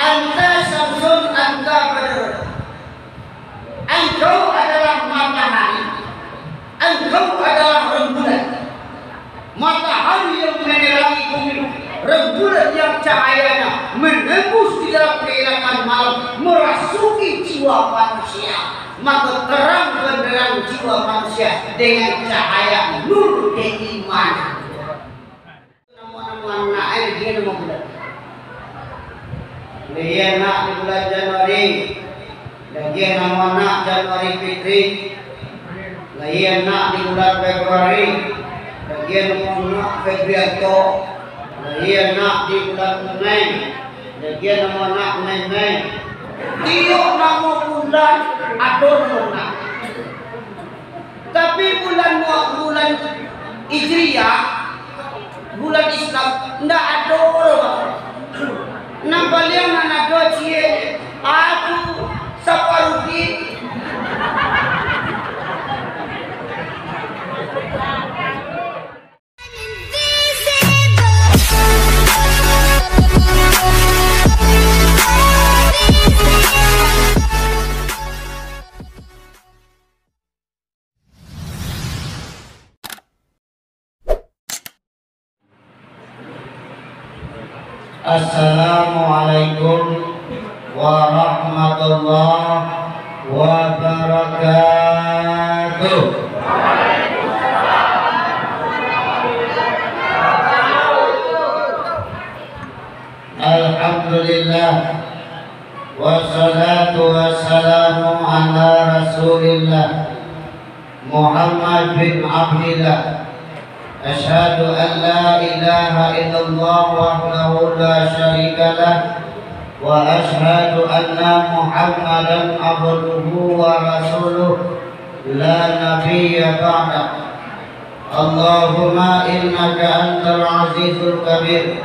anta samsun anta badr. Engkau adalah matahari, engkau adalah rembulan. Matahari yang menerangi bumi, rembulan yang cahayanya menembus di dalam kegelapan malam, merasuki jiwa manusia. Maka terang benderang jiwa manusia dengan cahaya nur keimanan. Nama-nama air dia nama bulan. Dia nak di bulan Januari. Dia nama nak Januari Fitri. Dia nak di bulan Februari. Dia nama nak Febriato. Dia nak di bulan Mei. Dia nama nak Mei. Tiap nama bulan atur nak. Tapi bulan Hijriah, bulan Islam ndak atur. Nampak liang mana dua cie, aku saparuki. Assalamualaikum warahmatullahi wabarakatuh. Alhamdulillah wassalatu wassalamu ala Rasulillah Muhammad bin Abdillah. Asyhadu an la ilaha illallah wahdahu la syarika lah wa asyhadu anna Muhammadan abduhu wa rasuluh la nabiyya ba'da. Allahumma innaka antal azizul kabir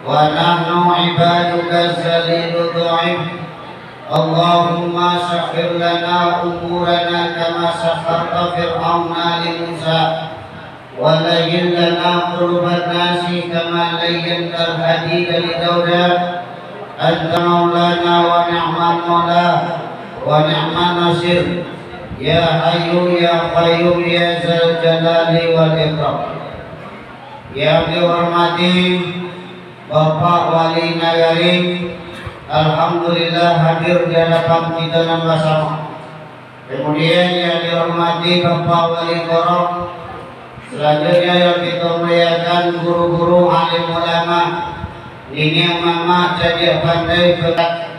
wa nahnu ibaduka zalilul dha'if. Allahumma sakhir lana umurana kama sakharta fir'auna li Musa ولين لنا قلوب الناس كما لينت الحديد لداود. أنت مولانا ونعم المولى ونعم النصير يا حي يا قيوم يا ذا الجلال والإكرام. Yang dihormati Bapak Wali Nagari, alhamdulillah hadir di hadapan kita bersama. Kemudian yang dihormati Bapak Wali Korok, selanjutnya yang kita muliakan guru-guru alim ulama, ini mama jadi pandai berat,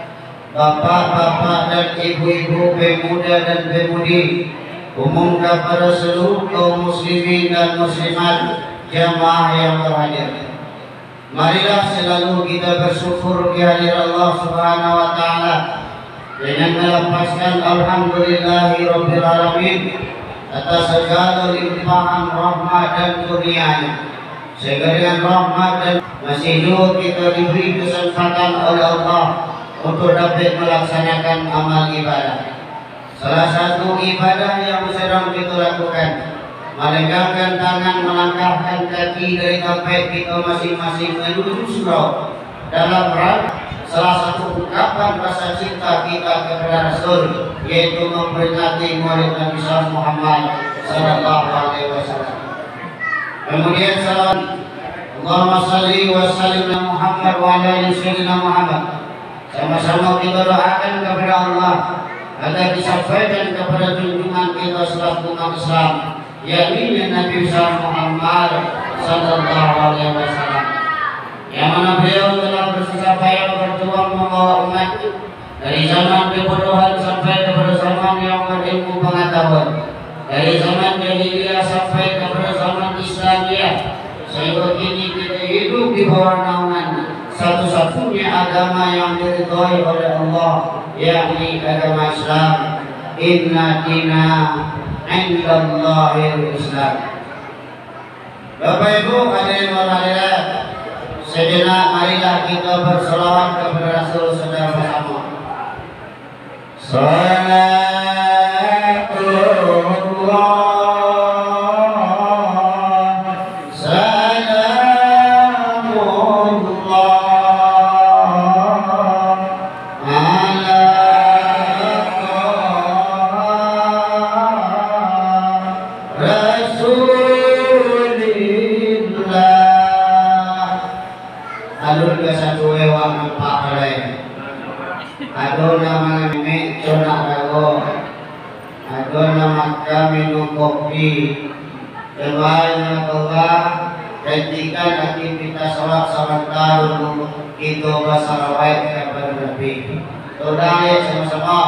bapak-bapak dan ibu-ibu, pemuda dan pemudi, umum kepada seluruh kaum muslimin dan muslimat, jamaah yang berhadir. Marilah selalu kita bersyukur kehadiran Allah Subhanahu wa taala dengan melepaskan alhamdulillahirabbil alamin atas segala limpahan rahmat dan kurnianya. Sehingga dengan rahmat dan masih hidup kita diberi kesempatan oleh Allah untuk dapat melaksanakan amal ibadah. Salah satu ibadah yang sedang kita lakukan, melenggarkan tangan, melangkahkan kaki dari tempat kita masing-masing menuju surau dalam rangka salah satu ungkapan rasa cinta kita kepada Rasul, yaitu memperingati Maulid Nabi Muhammad sallallahu alaihi wasallam. Kemudian salam Allahumma salli wa sallim ala Muhammad wa ala ali sayyidina Muhammad. Sama-sama kita doakan kepada Allah agar disampaikan kepada junjungan kita selaku umat Islam, yakni Nabi Muhammad sallallahu alaihi wasallam, yang mana beliau telah bersusah payah berjuang membawa umat dari zaman kebodohan sampai kepada zaman yang berilmu pengetahuan, dari zaman jahiliyah sampai kepada zaman Islamiyah, sehingga kini kita hidup di bawah naungan satu-satunya agama yang diridhai oleh Allah, yakni agama Islam. Inna dina indallahil Islam. Bapak Ibu hadirin wa hadirat, sejenak marilah kita berselawat kepada Rasul saudara bersama. Salatullah salamullah nampak lain. Aduh nama ini conak rago. Aduh nama minum kopi. Jemaah Allah, hentikan aktivitas sholat sebentar untuk kita bersalawat kepada Nabi. Saudara ya sama-sama.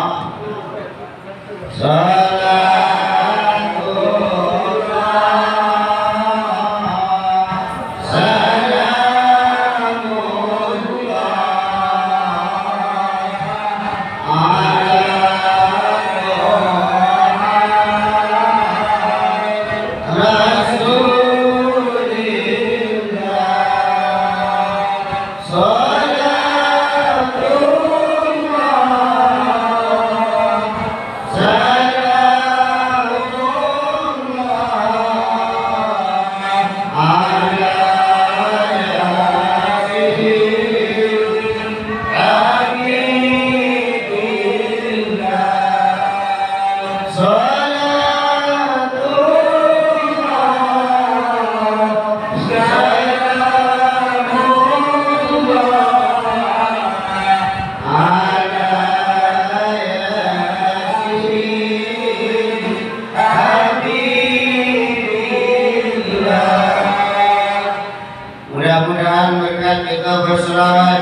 Mudah-mudahan berkat kita berselawat,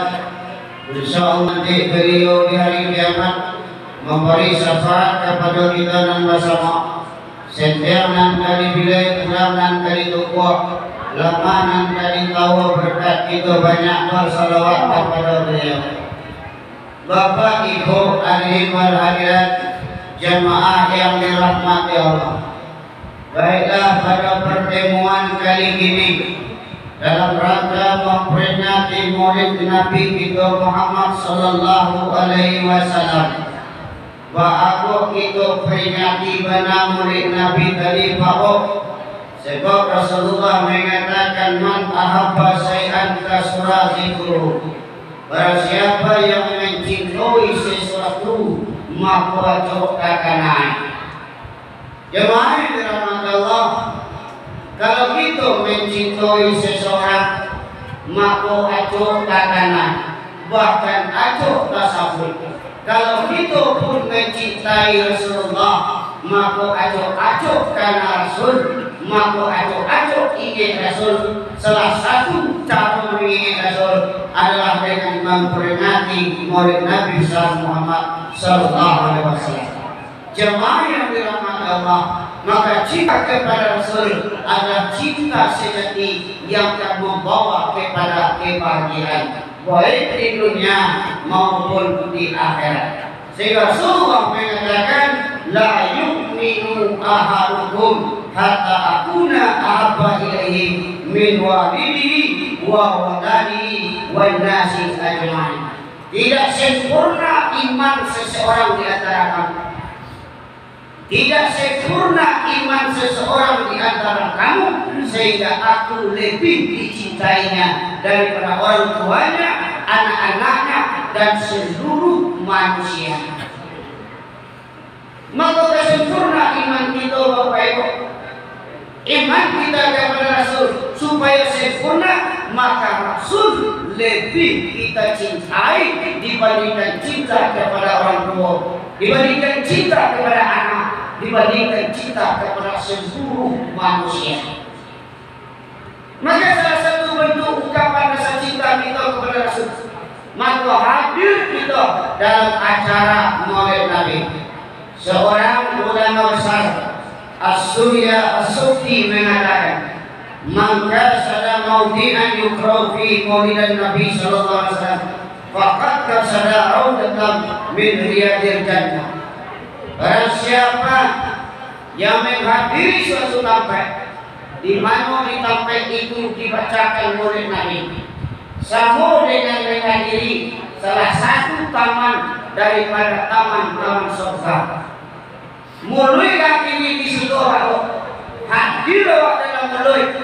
insyaallah nanti beliau di hari kiamat memberi syafaat kepada kita dan bersama. Setiap nan kali bila kurang nan kali tukuk, lama nan kali tahu berkat kita banyak berselawat kepada beliau. Bapak Ibu hadirin wal hadirat jemaah yang dirahmati Allah. Baiklah, pada pertemuan kali ini dalam rangka memperingati Maulid Nabi kita Muhammad sallallahu alaihi wasallam, bahwa kita peringati benar Maulid Nabi tadi bahwa sebab Rasulullah mengatakan man ahabba syai'an kasura zikruhu, barang siapa yang mencintai sesuatu maka coktakannya. Jemaah yang dirahmati Allah, kalau kita mencintai seseorang maka acuk takana, bahkan acuk tasawuf. Kalau kita pun mencintai Rasulullah maka acuk karena Rasul, maka acuk ingin Rasul. Salah satu cara mengingin Rasul adalah dengan memperingati Maulid Nabi Muhammad sallallahu alaihi wasallam. Jemaah yang dirahmati Allah, maka cinta kepada Rasul adalah cinta sejati yang akan membawa kepada kebahagiaan baik di dunia maupun di akhirat. Sehingga Rasulullah mengatakan la yu'minu ahadukum hatta akuna ahabba ilaihi min walidihi wa waladihi wan nasi ajma'in. Tidak sempurna iman seseorang di antara kamu. Tidak sempurna iman seseorang di antara kamu sehingga aku lebih dicintainya daripada orang tuanya, anak-anaknya, dan seluruh manusia. Maka kesempurna iman kita Bapak Ibu, iman kita kepada Rasul supaya sempurna, maka Rasul lebih kita cintai dibandingkan cinta kepada orang tua, dibandingkan cinta kepada anak, dibandingkan cinta kepada seluruh manusia. Maka salah satu bentuk ungkapan rasa cinta kita kepada Rasul, maka hadir kita dalam acara Maulid Nabi. Seorang ulama besar As-Surya As-Sufti mengatakan, maka sada maudi'an yukrau fi maulidan Nabi sallallahu alaihi wasallam faqad kasada raudatan min riyadil jannah. Barang siapa yang menghadiri suatu tempat di mana di tempat itu dibacakan Maulid Nabi, sama dengan menghadiri salah satu taman daripada taman-taman surga. Mulai ini di surau, hadir dalam mulai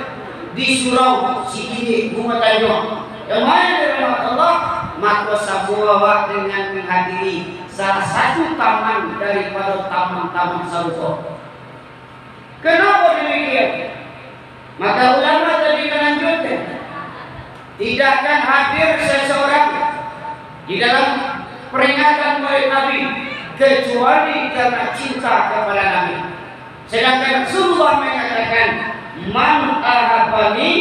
di surau sini bunga tanjung. Yang mana dengan Allah, maka semua dengan menghadiri salah satu taman daripada taman-taman surga. Kenapa demikian? Maka ulama tadi melanjutkan, tidak akan hadir seseorang di dalam peringatan Maulid Nabi kecuali karena cinta kepada Nabi. Sedangkan Rasulullah mengatakan man ahabbani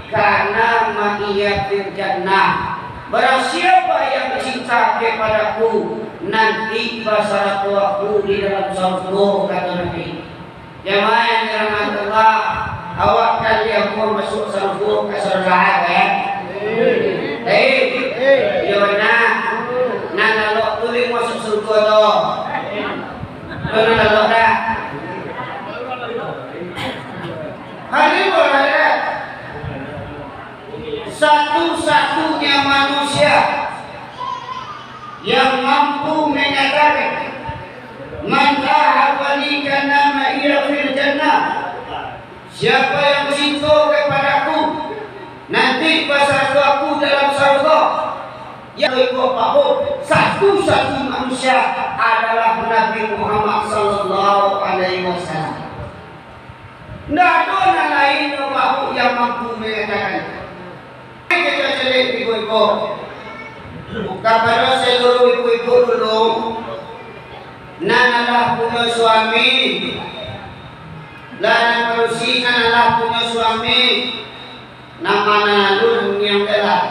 karena ma'iya fil jannah. Barang siapa yang cinta kepadaku nanti bersatu aku di dalam surga, kata Nabi. Jemaah yang dirahmati Allah, awak kalian mau masuk surga ke surga kan? Ya benar. Nah kalau tulis masuk surga tu, mana kalau dah? Hari berada satu-satunya manusia yang mampu mengatakan man ahabbani kana ma'iya fil jannah, siapa yang cinta kepadaku nanti bersatu aku dalam surga. Yang ikut satu-satu manusia adalah Nabi Muhammad sallallahu alaihi wasallam. Tidak ada orang lain yang mampu mengatakan. Kita celik ibu-ibu. Kepada seluruh ibu-ibu dulu, nanalah punya suami, lana manusia nanalah punya suami, nama nanalu dunia gelap.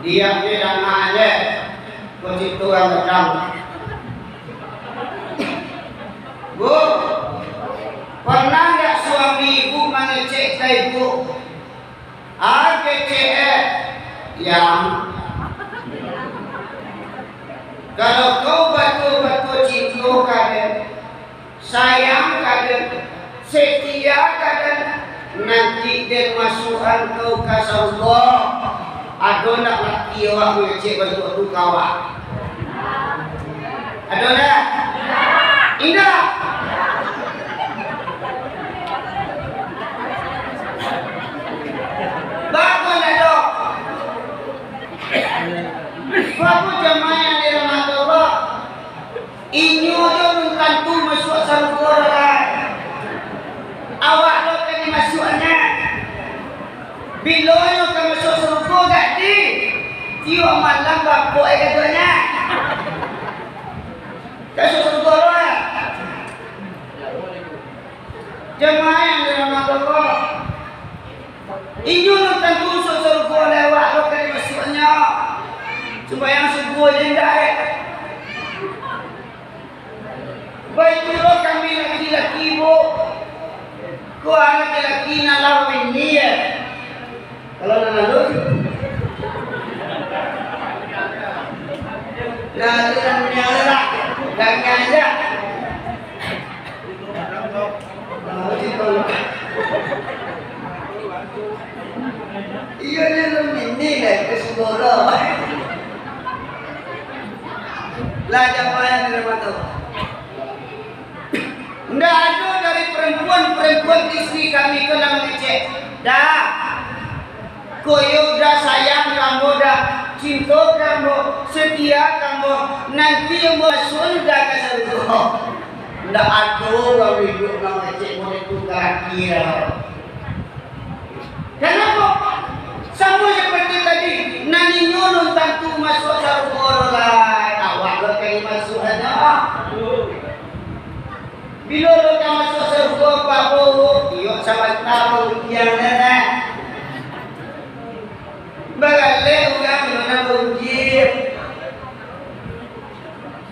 Dia bilang aja, kunci Tuhan berkam. Bu, pernah nggak suami ibu mengecek ke ibu? AKCE yang kalau kau betul-betul cinta kader, sayang kader, setia kader, nanti dia masukkan kau ke surga. Ada nak laki awak mengecek bentuk tu kawak? Ada tak? Indah. Bagus ada. Bagus jemaah yang dirahmati Allah. Inyo je tentu masuk surga lah. Awak lo kena masuknya. Bila lo kena masuk surga tak di? Tiap malam bapak katanya. Masuk surga lah. Jemaah yang dirahmati Allah. Inyo lo tentu masuk surga lewat lo kena masuknya. Supaya subuh jendak. Baiklah kami laki-laki bu. Kau anak laki nalar ini ya. Kalau nalar lalu yang menyala jangan aja. Iya dia ini lah kesuburan. Lah jamaah yang dirahmati Allah. Tidak ada dari perempuan istri kami kena mengecek. Dah, koyo dah sayang kamu, dah cinta kamu, setia kamu, nanti yang masuk dah ke surga. Tidak ada kalau hidup mengecek boleh tukar kira. Kenapa? Sama seperti tadi, nani nyolong tentu masuk surga lah. Awak berkali masuk aja. Bila lo tak masuk surga apa yuk sahabat tahu yang nana. Bagale orang mana berujir.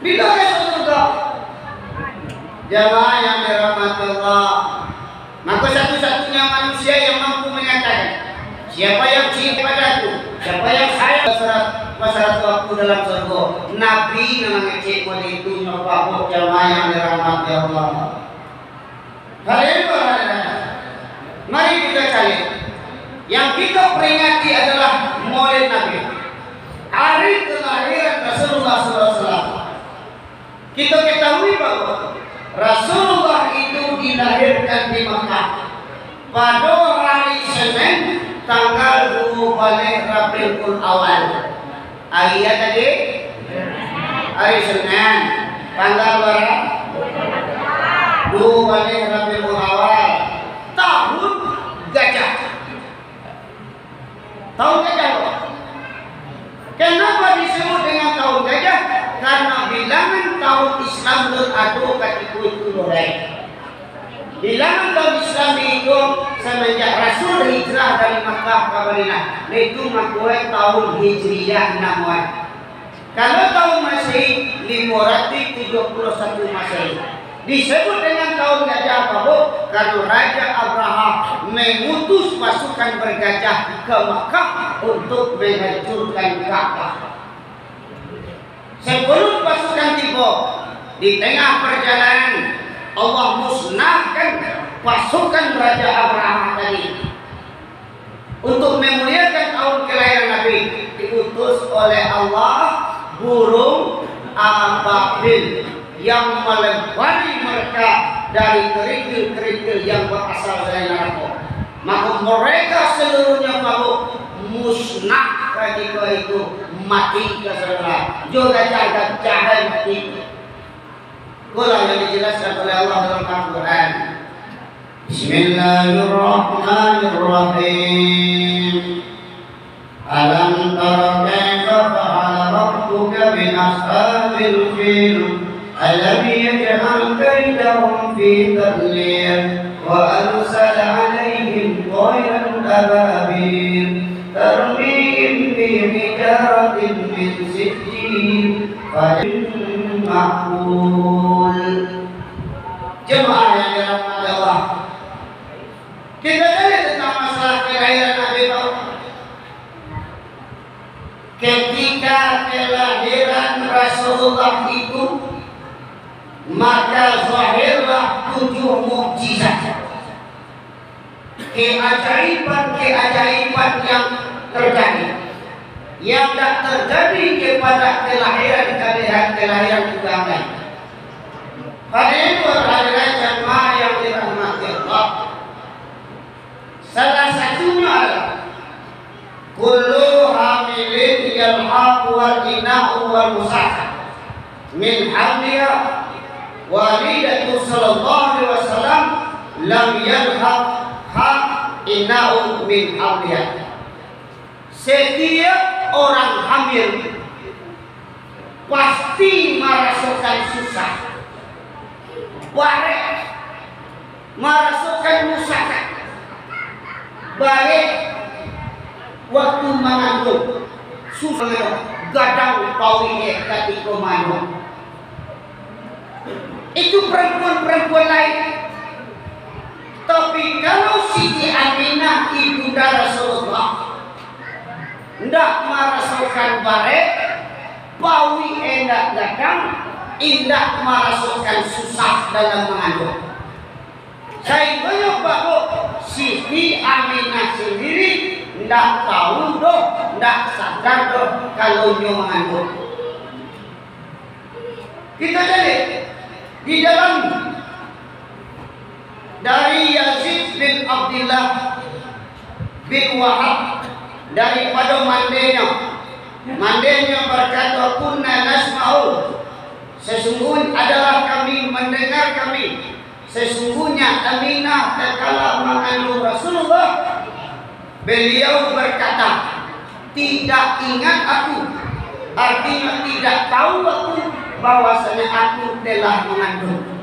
Bila masuk surga? Jamaah yang dirahmati Allah. Maka satu-satunya manusia yang mampu menyatakan siapa yang cinta padaku, siapa yang sayang masyarakat aku dalam surga. Nabi yang mengecek oleh itu nyopabuk jamaah yang dirahmati Allah. Kalian berada. Mari kita cari. Yang kita peringati adalah Maulid Nabi, hari kelahiran Rasulullah SAW. Kita ketahui bahwa Rasulullah itu dilahirkan di Makkah pada hari Senin tanggal 2 Rabiul Awal. Ayat tadi hari Senin tanggal berapa? 2 Rabiul Awal tahun gajah. Tahun gajah. Kenapa disebut karena bilangan tahun Islam beradu ketika itu mulai. Bilangan tahun Islam dihitung semenjak Rasul hijrah dari Makkah ke Madinah. Itu makuai tahun Hijriyah namanya. Kalau tahun Masehi 571 Masehi. Disebut dengan tahun Gajah Babuk karena Raja Abraham mengutus pasukan bergajah ke Makkah untuk menghancurkan Ka'bah. Sebelum pasukan tiba di tengah perjalanan, Allah musnahkan pasukan Raja Abraham tadi. Untuk memuliakan tahun kelahiran Nabi, diutus oleh Allah burung ababil yang melempari mereka dari kerikil-kerikil yang berasal dari neraka. Maka mereka seluruhnya mabuk musnah ketika itu mati keseluruhan. Juga jahat mati. Itulah yang dijelaskan oleh Allah dalam Al-Quran. Bismillahirrahmanirrahim. Alam tara kaifa fa'ala rabbuka bi ashabil fil alam yaj'al kaydahum fi tadlil wa arsala 'alayhim tayran ababil tarmihim bi hijaratin min sijil ma'kul. Jemaah yang dirahmati Allah, kita tanya tentang masalah kelahiran Nabi Muhammad. Ketika kelahiran Rasulullah itu, maka zahirlah 7 mukjizat, keajaiban-keajaiban yang terjadi, yang tak terjadi kepada kelahiran juga lain. Pada itu adalah jemaah yang dirahmati Allah. Salah satunya adalah kullu hamilin yalhaqu wal ina'u wal musahha min hamliha walidatu sallallahu alaihi wasallam lam yalhaq ha ina'u min hamliha. Setiap orang hamil pasti merasakan susah, baik merasakan musyakat, baik waktu mengandung susah, gadang pawiye ketika mengandung. Itu perempuan-perempuan lain. Tapi kalau Siti Aminah ibunda Rasulullah hendak merasakan baik, pawi hendak gadang, hendak merasakan susah dalam mengandung. Saya banyak bahwa Siti Aminah sendiri tidak tahu doh, tidak sadar doh kalau dia mengandung. Kita lihat di dalam dari Yazid bin Abdullah bin Wahab daripada mandenya berkata kunna nasma'u, sesungguhnya adalah kami mendengar kami, sesungguhnya Aminah tatkala mengandung Rasulullah, beliau berkata, tidak ingat aku, artinya tidak tahu aku bahwasanya aku telah mengandung.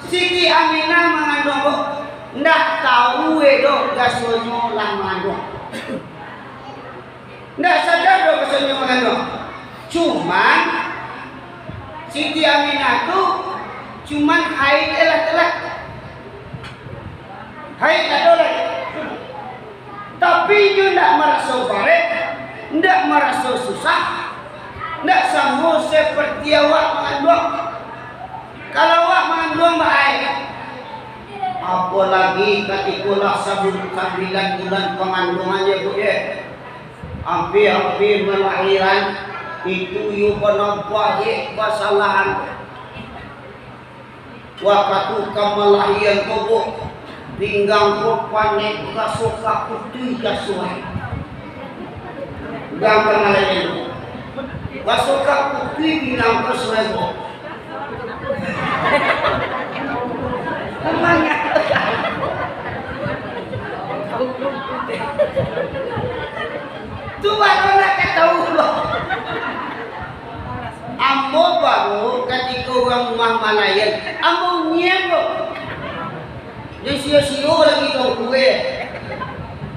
Siti Aminah mengandung, ndak tahu edo gasonyo lah mengandung, ndak sadar do gasonyo mengandung. Cuman Siti Aminah tu cuman haid telat, haid adalah, tapi dia ndak merasa baret, ndak merasa susah, ndak sanggup seperti awak mengandung. Kalau awak mengandung baik, apalagi ketika 9 bulan pengandungannya bu ya, hampir melahiran itu you nampak kesalahan. Waktu kemelahiran kau pinggang kau panik kasuka putih kasuai, gambar lain kasuka putih pinggang kasuai kau. Emangnya tu baru nak tahu loh. orang rumah Malayan. Ambo nyiang dia sio-sio lagi kau kue.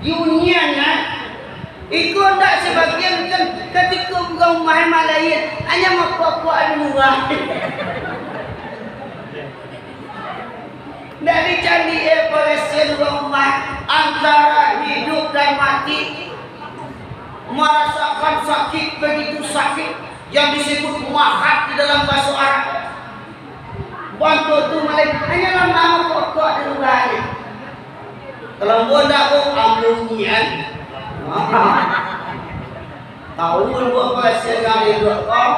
Unian ikut tak sebagian kan ketika orang rumah Malayan hanya makok-makok ada murah. Dari candi Palestin rumah antara hidup dan mati, merasakan sakit begitu sakit yang disebut muahat di dalam bahasa Arab. Bantu tu malaikat hanyalah nama pokok di rumahnya. Kalau bonda kau amunian, tahu buat Palestin kali dua kau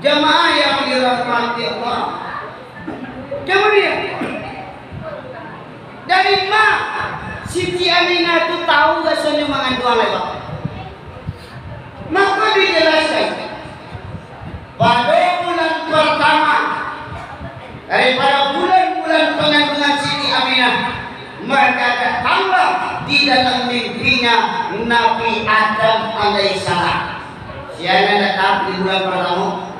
jamaah yang dirahmati Allah. Kemudian dari mana Siti Aminah itu tahu rasanya makan dua lewat? Maka dijelaskan pada bulan pertama daripada bulan-bulan pengandungan Siti Aminah, maka datanglah di dalam mimpinya Nabi Adam alaihissalam. Siapa datang di bulan pertama?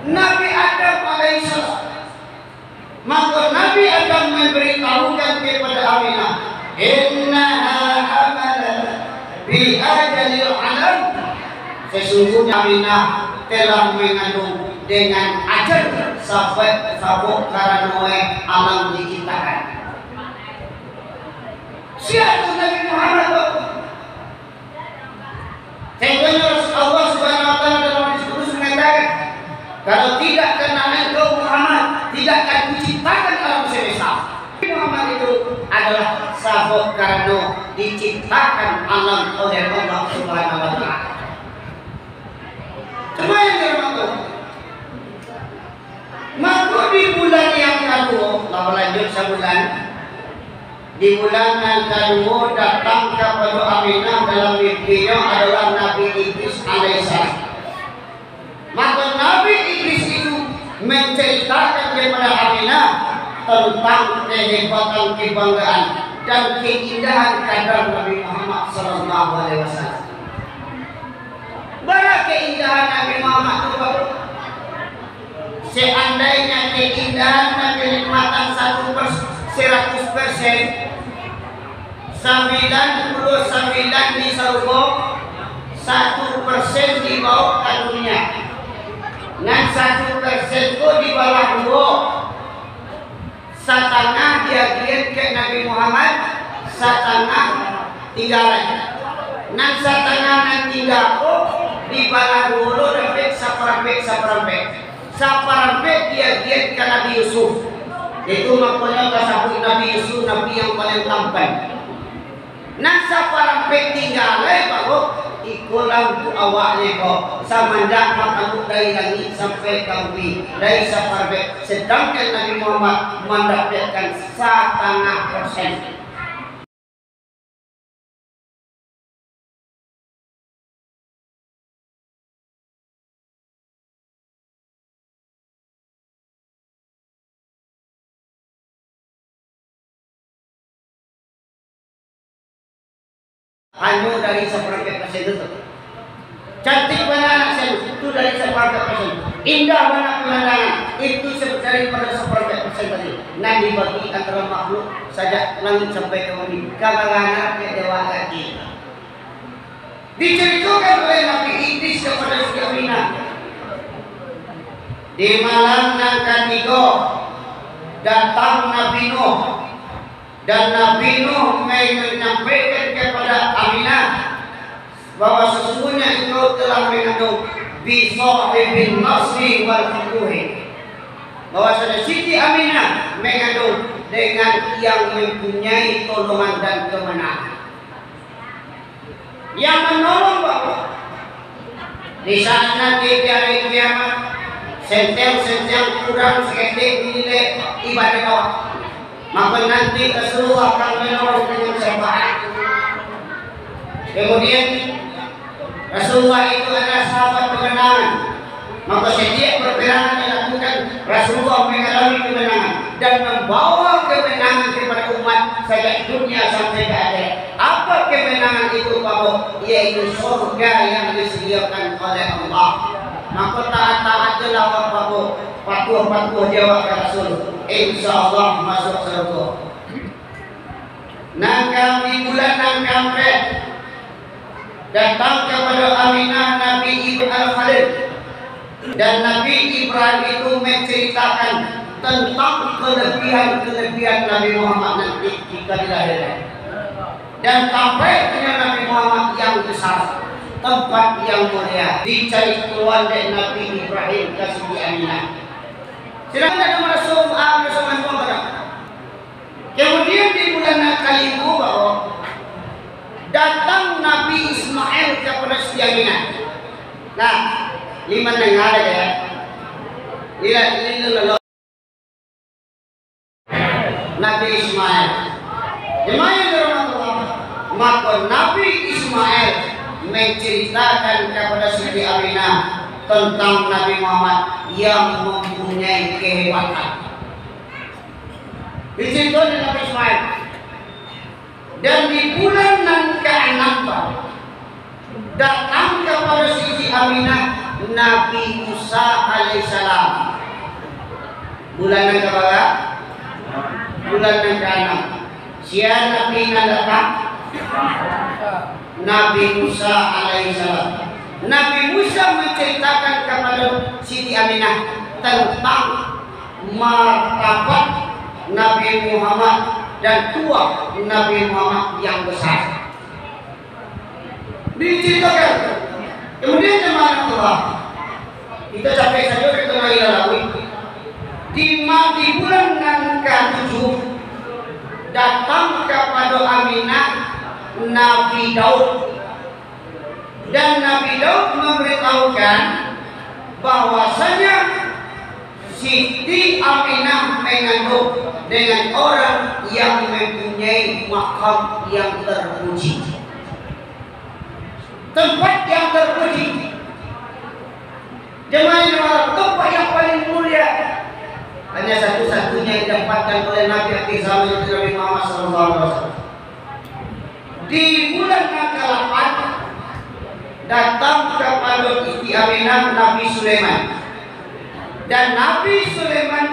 Nabi Adam alaihissalam. Maka Nabi akan memberitahukan kepada Aminah, innaha hamalat bi ajalil alam. Sesungguhnya Aminah telah mengandung dengan ajal sampai sabuk karanoe alam diciptakan. Siapa Nabi Muhammad? Sehingga Allah Subhanahu wa taala dalam hadis mengatakan, kalau tidak kena engkau Muhammad, tidak akan diciptakan alam semesta. Muhammad itu adalah sabuk karena diciptakan alam oleh Allah Subhanahu wa taala. Cuma yang dirahmati. Maka di bulan yang kedua, lalu lanjut sebulan. Di bulan yang kedua datang kepada Aminah dalam mimpinya adalah Nabi Idris alaihissalam. Maka Nabi Idris itu menceritakan kepada Aminah tentang kehebatan, kebanggaan dan keindahan kadar Nabi Muhammad sallallahu alaihi wasallam. Banyak keindahan Nabi Muhammad itu. Seandainya keindahan dan kenikmatan 100%, 99 di surga, 1% di bawah dunia. Dan 1% itu di bawah dua. Setengah dia ke Nabi Muhammad, setengah tinggalan. Dan setengah dan tinggal di bawah dulu dapat seperempat dia ke Nabi Yusuf. Itu makanya kasabut Nabi Yusuf, Nabi yang paling tampan. Nah seperempat tinggal baru ikulah untuk awaknya kau samanja makamu dari langit sampai kami dari seperempat. Sedangkan Nabi Muhammad mendapatkan 0,5%. Hanya dari 1% itu. Cantik mana itu dari 1%. Indah mana pemandangan itu daripada 1% tadi. Nah dibagi antara makhluk saja langit sampai ke bumi. Kalangan ke dewa lagi. Diceritakan oleh Nabi Idris kepada Siti Aminah. Di malam yang ketiga datang Nabi Nuh. Dan Nabi Nuh menyampaikan kepada Aminah bahwa sesungguhnya engkau telah mengandung bisahibin nasri wal futuhi. Bahwa Siti Aminah mengandung dengan yang mempunyai tolongan dan kemenangan. Yang menolong bahwa di saat nanti di hari kiamat sentiang kurang seketik nilai ibadah kawat. Maka nanti Rasulullah akan menolong dengan syafaat. Kemudian Rasulullah itu adalah sahabat kemenangan. Maka setiap perperangan dilakukan Rasulullah mengalami kemenangan dan membawa kemenangan kepada umat sejak dunia sampai ke akhirat. Apa kemenangan itu Bapak? Yaitu surga yang disediakan oleh Allah. maka taat-taat je lawak patuh-patuh dia wak Rasul, insyaallah masuk surga. Nangkam di bulan Nangkam datang kepada Aminah Nabi Ibrahim Al-Khalil, dan Nabi Ibrahim itu menceritakan tentang kelebihan Nabi Muhammad nanti jika dilahirkan, dan sampai dengan Nabi Muhammad yang besar, tempat yang mulia, dicari keluar dari Nabi Ibrahim ke Siti Aminah. Silakan ada merasuk kemudian di bulan Kalibu bahwa datang Nabi Ismail kepada Siti Aminah. Nah, lima yang ada ya. Lila Nabi Ismail. Jemaah Allah, maka Nabi Ismail menceritakan kepada Siti Aminah tentang Nabi Muhammad yang mempunyai kehebatan. Diceritakan Nabi Ismail. Dan di bulan ke-6 datang kepada Siti Aminah Nabi Musa alaihissalam. Bulan yang keberapa? Bulan yang ke-6. Siapa Nabi yang datang? Nabi Musa alaihissalam. Nabi Musa menceritakan kepada Siti Aminah tentang martabat Nabi Muhammad dan tua Nabi Muhammad yang besar. Diceritakan. Kemudian jemaah Allah, kita capek saja kita lalui. Di bulan ke-7 datang kepada Aminah Nabi Daud, dan Nabi Daud memberitahukan bahwasanya Siti Aminah mengandung dengan orang yang mempunyai makam yang terpuji, tempat yang terpuji. Jemaah tempat yang paling mulia, hanya satu-satunya yang didapatkan oleh Nabi akhir zaman Nabi Muhammad SAW. Di bulan ke-8 datang kepada Siti Aminah Nabi Sulaiman, dan Nabi Sulaiman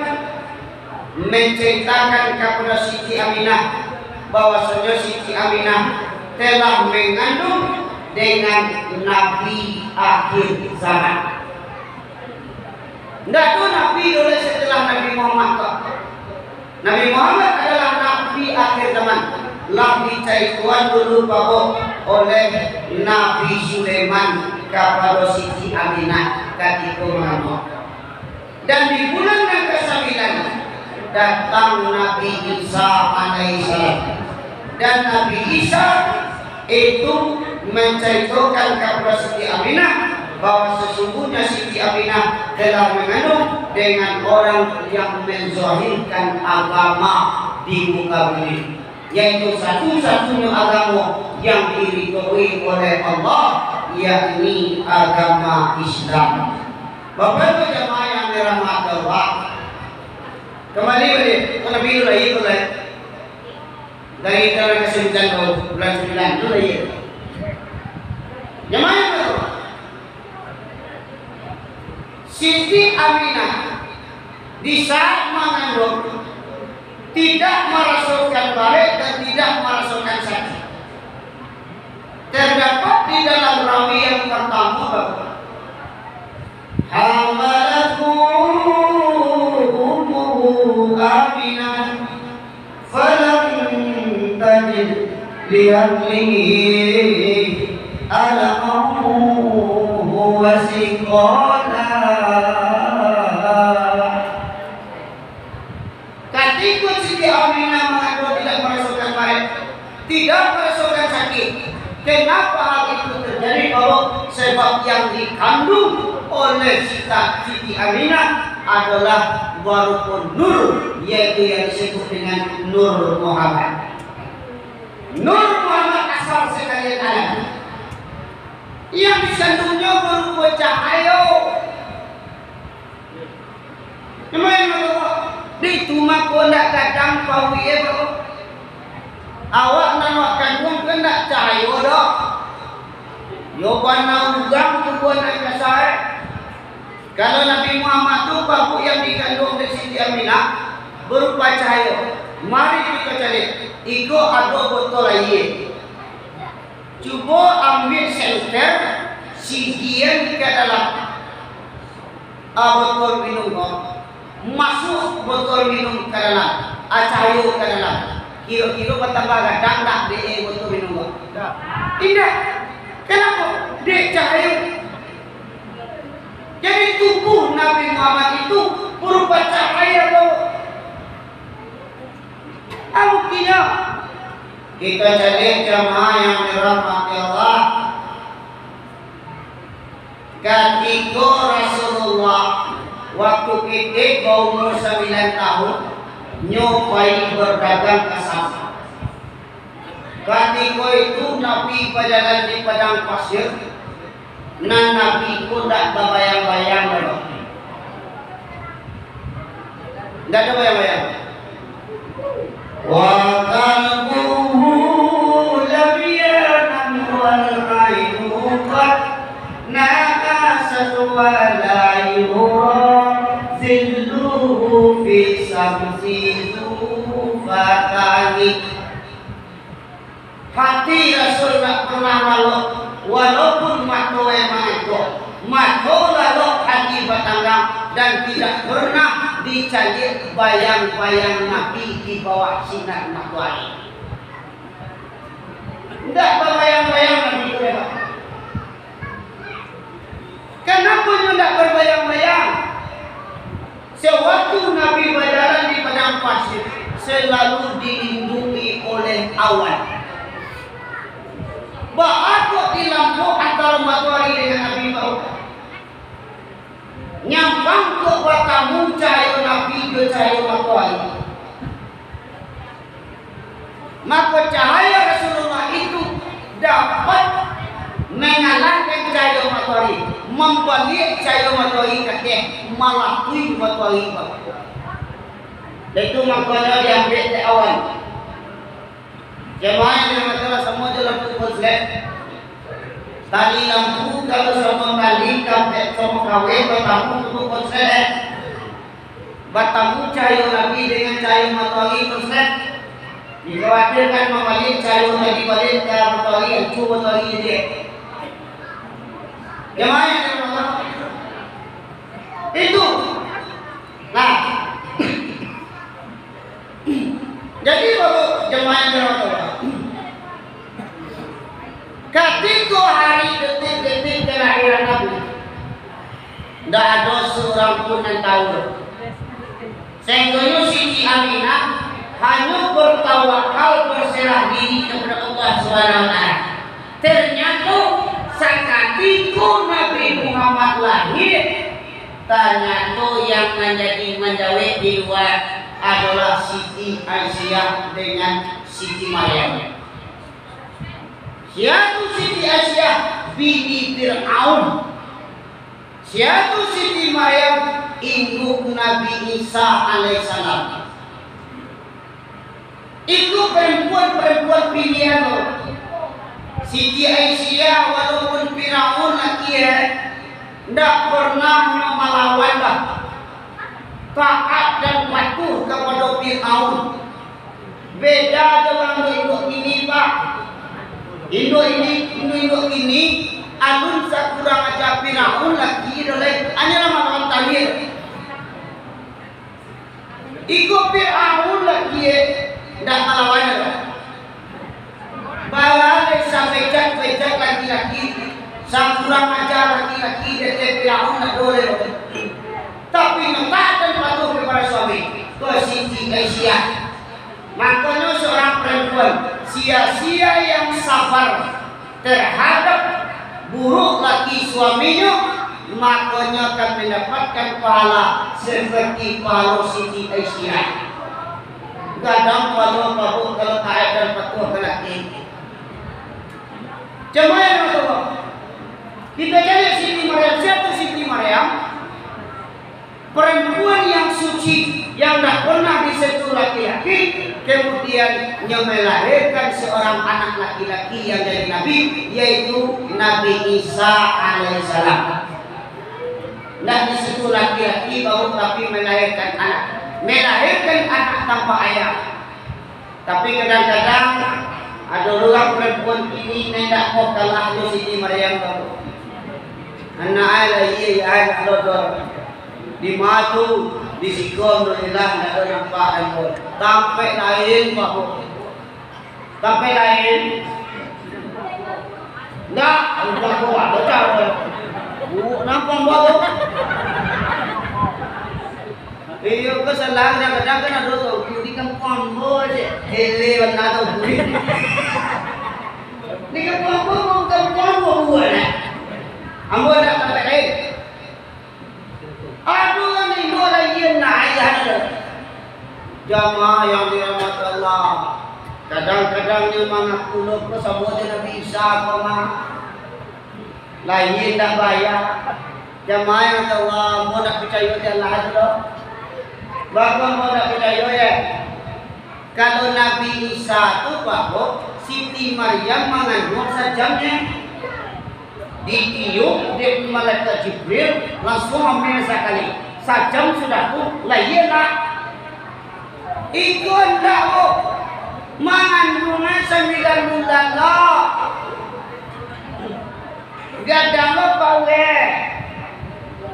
menceritakan kepada Siti Aminah bahwasanya Siti Aminah telah mengandung dengan Nabi akhir zaman. Tidak ada Nabi oleh setelah Nabi Muhammad. Nabi Muhammad adalah Nabi akhir zaman. Lah dicari Tuhan dulu bahwa oleh Nabi Sulaiman kepada Siti Aminah ketika Muhammad. Dan di bulan yang ke-9 datang Nabi Isa alaihissalam, dan Nabi Isa itu menceritakan kepada Siti Aminah bahwa sesungguhnya Siti Aminah telah mengandung dengan orang yang menzahirkan agama di muka bumi, yaitu satu-satunya agama yang diridhoi oleh Allah, yakni agama Islam. Bapak Ibu jemaah yang dirahmati Allah, kembali balik ke Nabi dulu dari tahun ke-9 bulan 9 dulu ya. Jemaah yang berdoa, Siti Aminah di saat mengandung tidak merasukkan baik dan tidak merasukkan sakit. Terdapat di dalam rawi yang pertama bahwa hamalathu ummuhu Aminah falam tajid lihamlihi alamahu wa siqala. Ketika Siti Aminah mengandung tidak merasakan baik, tidak merasakan sakit. Kenapa hal itu terjadi? Kalau sebab yang dikandung oleh Siti Aminah adalah warupun nur, yaitu yang disebut dengan Nur Muhammad. Nur Muhammad asal sekalian ada, yang disandungnya berupa cahaya. Di rumah kau nak kadang kau ye bro, awak nak kandung kena cahaya dah. Yo bana ugang tu buat nak kasar, Kalau Nabi Muhammad itu babu yang dikandung dari Siti Aminah berupa cahaya. Mari kita cari. Iko ada botol air. Cuba ambil senter sigian ke dalam botol minum. Masuk botol minum ke dalam. Cahaya ke dalam. Kira-kira bertambah gadang tak di botol minum. Tidak. Kenapa? Dia cahaya. Jadi tubuh Nabi Muhammad itu berupa cahaya loh. Buktinya kita jadi jamaah yang dirahmati Allah. Ketika Rasulullah waktu kita umur 9 tahun nyobai berdagang ke Sabah. Ketika itu Nabi berjalan di padang pasir. Nan Nabi pun tak berbayang-bayang loh. Tak ada bayang-bayang. Wa qalbuhu lam yanam wal ainu qad naqasat wa la yura zilluhu fi samsi zufatani. Hati Rasul tak pernah malu. Walaupun mato mato lalu hati batanggang dan tidak pernah dicari bayang-bayang Nabi di bawah sinar matahari. Tidak berbayang-bayang Nabi itu ya. Kenapa tidak berbayang-bayang? Sewaktu Nabi berjalan di padang pasir selalu dilindungi oleh awan. Bahagia di lampu antara matahari dengan Nabi bau. Nyampang ke batamu cahaya Nabi ke cahaya matahari. Maka cahaya Rasulullah itu dapat mengalahkan cahaya matahari, membalik cahaya matahari kakek, melalui matahari bau. Dan itu makanya diambil dari awan. Jemaah yang dirahmati semua dalam tubuh Islam. Tali lampu kalau sama kali kampet sama kawin bertamu tubuh Islam. Bertamu cahaya Nabi dengan cahaya matahari Islam. Dikhawatirkan membalik cahaya Nabi balik ke matahari yang cuba matahari dia. Jemaah yang dirahmati itu. Nah, jadi baru jemaah yang dirahmati ketika hari detik-detik kelahiran Nabi, tidak ada seorang pun yang tahu. Sehingga Siti Aminah hanya bertawakal berserah diri kepada Allah SWT. Ternyata ketika Nabi Muhammad lahir, ternyata yang menjawab di luar adalah Siti Aisyah dengan Siti Maryam. Siapa Siti Aisyah bini Fir'aun? Siapa Siti Maryam induk Nabi Isa alaihissalam? Itu perempuan-perempuan pilihan. Siti Aisyah walaupun Fir'aun lagi tidak pernah melawan dah. Taat dan patuh kepada Fir'aun. Beda dengan induk ini Pak. Induk ini alun kurang aja Fir'aun lagi oleh hanya nama tahir. Ikut Fir'aun lagi tidak melawan. Balai sampai becak laki-laki, sang kurang ajar laki-laki dari Fir'aun tak boleh. Tapi taat dan patuh kepada suami. Ke Siti Aisyah. Makanya seorang perempuan sia-sia yang sabar terhadap buruk laki suaminya, makanya akan mendapatkan pahala seperti pahala Siti Aisyah. Kadang pahala bahu kalau taat dan patuh ke laki. Jemaah yang Allah, kita cari Siti Maryam. Siapa Siti Maryam? Perempuan yang suci, yang tak pernah disentuh laki-laki, kemudian yang melahirkan seorang anak laki-laki yang jadi Nabi, yaitu Nabi Isa alaihissalam. Nah di situ laki-laki baru tapi melahirkan anak tanpa ayah. Tapi kadang-kadang ada orang perempuan ini tidak mau kalah dengan Siti Maryam baru. Anak ayah iya anak lodor di matu di sikon alhamdulillah tidak ada nampak rambut. Sampai lain baru. Sampai lain. Enggak, udah kuat, betul. Nampak baru. Iyo ko sa lang na kadang na do di ka pambo je hele na to buri di ka pambo buat ambo na pakai aduh ni mo la yen na ayah na jamaah yang dirahmati Allah kadang-kadang ni mga pulo ko sa bote na bisa ko ma lain tak bayar jamaah yang Allah mo nak percaya dia Allah tu Bapak mau tak percaya ya? Kalau Nabi Isa itu bapak Siti Maryam mengandung sajamnya ditiup dari malaikat Jibril langsung ambil sekali sajam sudah tuh layalah ikut dah kok mengandungnya 9 bulan lah gak ada lo bawe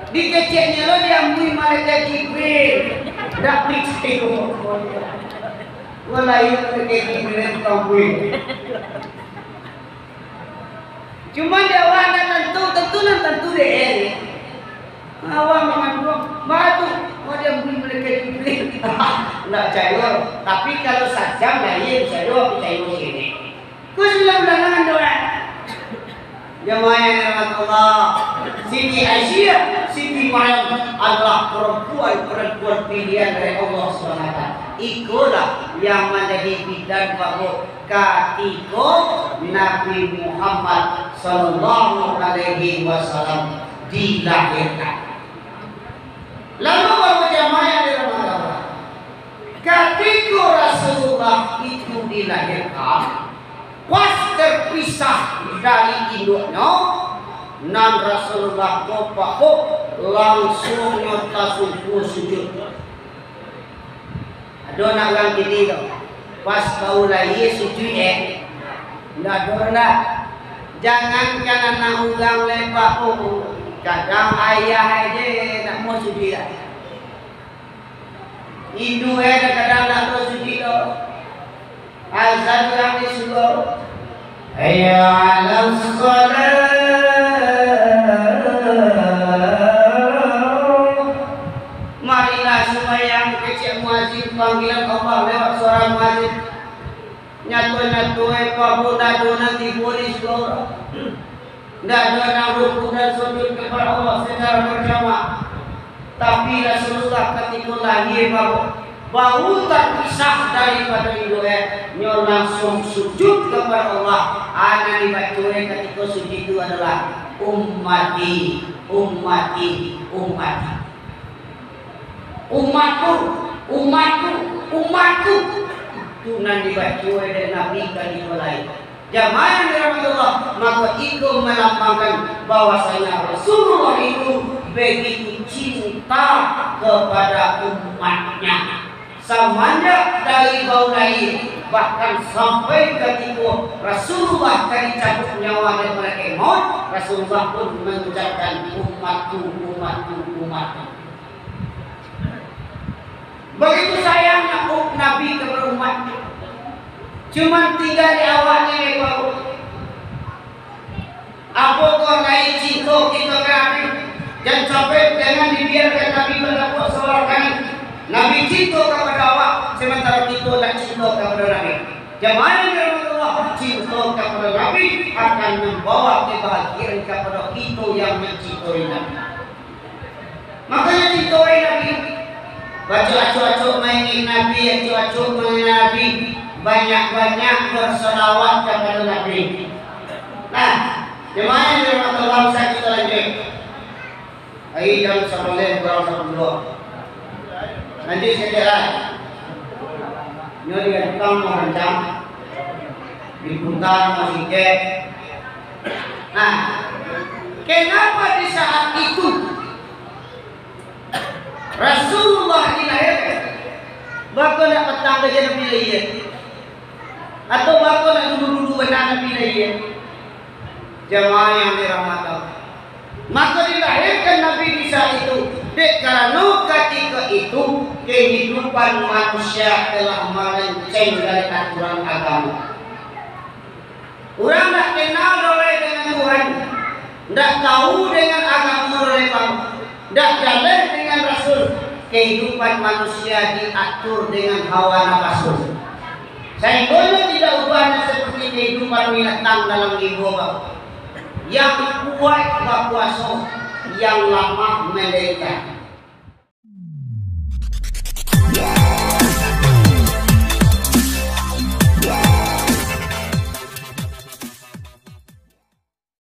dikeceknya lo diambil malaikat Jibril dah periksa ko. Wala yun kayak kampung. Cuma dia awak tentu deh. Awak mengandung batu, mau dia beli mereka Jibril. Nak percaya. Tapi kalau sajam lain saya percaya sini. Kau bilang doa. Jemaah yang dirahmati Allah, Siti Aisyah, Siti Maryam adalah perempuan pilihan dari Allah SWT. Itulah yang menjadi bidan baru ketika Nabi Muhammad Sallallahu Alaihi Wasallam dilahirkan. Lalu baru jemaah yang dirahmati Allah, ketika Rasulullah itu dilahirkan. Pas terpisah dari induknya, nan Rasulullah bapak langsung nyota sujud. Ada nak orang gini tu, pas bau lagi sujud ndak ada. Jangan anak ulang lepak kadang ayah aja nak mau sujud. Induk kadang nak mau sujud. Azan yang disuruh hayya 'alas shalah marilah sembahyang kecil muazzin panggilan Allah lewat suara muazzin nyatu pabuda nanti polis gora ndak ada nak rukuk dan sujud kepada Allah secara berjamaah tapi Rasulullah ketika lahir bau terpisah daripada induknya nyo langsung sujud kepada Allah. Ana dibaca ketika sujud itu adalah ummati umatku itu nan dibaca oleh Nabi kali lain. Jamaah yang dirahmati Allah, maka itu melambangkan bahwasanya Rasulullah itu begitu cinta kepada umatnya. Semenjak dari bau lahir bahkan sampai ketika Rasulullah kali cabut nyawa dan mereka maut, Rasulullah pun mengucapkan umatku. Begitu sayangnya Nabi kepada umatnya. Cuma tinggal di awalnya baru. Apakah lain cinta kita ke Nabi dan sampai jangan dibiarkan Nabi berlaku seorang Nabi cinta kepada awak sementara kita tak cinta kepada Nabi. Jemaah yang dirahmati Allah, cinta kepada Nabi akan membawa kebahagiaan kepada kita yang mencintai Nabi. Makanya cintai Nabi. Baca acuk-acuk mainin Nabi, acuk-acuk mainin Nabi, banyak-banyak berselawat kepada Nabi. Nah, jemaah yang dirahmati Allah, saya kita lanjut. Ayat jam 11 kurang 10. Nanti saya kira nyo dia tukang merancang diputar masih ke. Nah, kenapa di saat itu Rasulullah dilahirkan. Bako nak petang ke Nabi lain. Atau bako nak dulu-dulu benar Nabi lain. Jemaah yang dirahmati Allah. Maka dilahirkan Nabi Isa itu. Dek karena ketika itu kehidupan manusia telah melenceng dari aturan agama. Orang tak kenal oleh dengan Tuhan, tak tahu dengan agama mereka, tak jalan dengan Rasul. Kehidupan manusia diatur dengan hawa nafsu. Sehingga tidak ubahnya seperti kehidupan binatang dalam jiwa. Yang kuat berkuasa, yang lemah menderita.